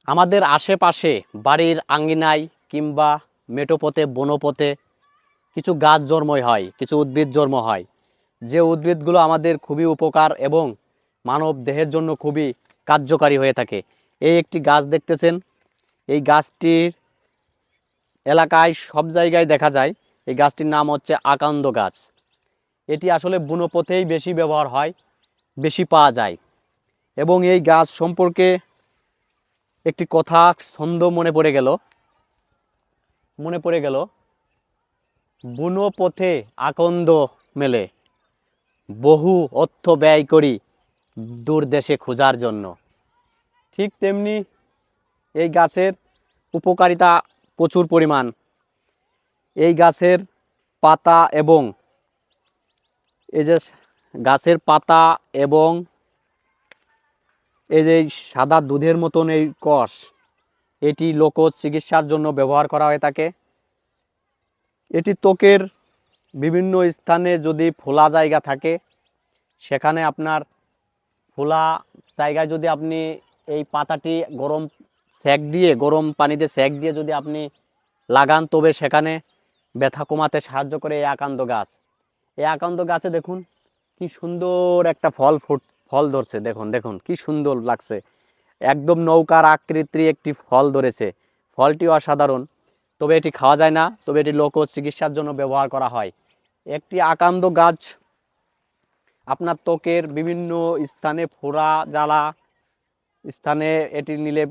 আমাদের আশেপাশে বাড়ির আঙ্গিনায় কিংবা মেঠোপথে বনপথে কিছু গাছ জন্মই হয়, কিছু উদ্ভিদ জন্ম হয়, যে উদ্ভিদগুলো আমাদের খুবই উপকার এবং মানব দেহের জন্য খুবই কার্যকারী হয়ে থাকে। এই একটি গাছ দেখতেছেন, এই গাছটির এলাকায় সব জায়গায় দেখা যায়। এই গাছটির নাম হচ্ছে আকান্দ গাছ। এটি আসলে বনপথেই বেশি ব্যবহার হয়, বেশি পাওয়া যায়। এবং এই গাছ সম্পর্কে একটি কথা ছন্দ মনে পড়ে গেল, বুনো পথে আকন্দ মেলে, বহু অর্থ ব্যয় করি দূর দেশে খোঁজার জন্য। ঠিক তেমনি এই গাছের উপকারিতা প্রচুর পরিমাণ। এই গাছের পাতা এবং এই যে গাছের পাতা এবং এই যে সাদা দুধের মতন এই কষ, এটি লোকজ চিকিৎসার জন্য ব্যবহার করা হয়ে থাকে। এটি ত্বকের বিভিন্ন স্থানে যদি ফোলা জায়গা থাকে, সেখানে আপনার ফোলা জায়গায় যদি আপনি এই পাতাটি গরম পানিতে সেক দিয়ে যদি আপনি লাগান, তবে সেখানে ব্যথা কমাতে সাহায্য করে এই আকান্দ গাছ। এই আকান্দ গাছে দেখুন কি সুন্দর একটা ফল ধরছে, দেখুন দেখুন কি সুন্দর লাগছে। একদম নৌকার আকৃতির একটি ফল ধরেছে। ফলটি অসাধারণ, তবে এটি খাওয়া যায় না, তবে এটি লোকজ চিকিৎসার জন্য ব্যবহার করা হয়। একটি আকান্দ গাছ আপনার ত্বকের বিভিন্ন স্থানে ফোড়া জ্বালা স্থানে এটি নিলে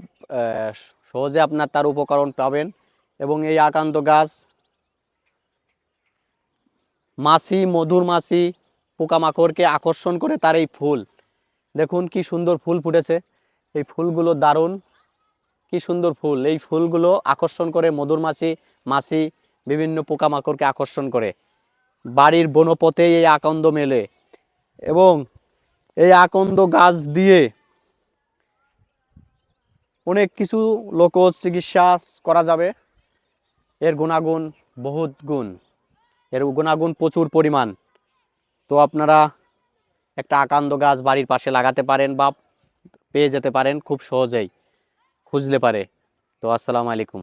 সহজে আপনার তার উপকরণ পাবেন। এবং এই আকান্দ গাছ মধুর মাছি পোকামাকড়কে আকর্ষণ করে তার এই ফুল, দেখুন কি সুন্দর ফুল ফুটেছে। এই ফুলগুলো দারুণ, কি সুন্দর ফুল। এই ফুলগুলো আকর্ষণ করে মধুর মাছি বিভিন্ন পোকামাকড়কে আকর্ষণ করে। বাড়ির বনপথেই এই আকন্দ মেলে এবং এই আকন্দ গাছ দিয়ে অনেক কিছু লোকজ চিকিৎসা করা যাবে। এর গুণাগুণ বহুত গুণ, এর গুণাগুণ প্রচুর পরিমাণ। তো আপনারা একটা আকান্দ গাছ বাড়ির পাশে লাগাতে পারেন বা পেয়ে যেতে পারেন খুব সহজেই, খুঁজলে পারে। তো আসসালামু আলাইকুম।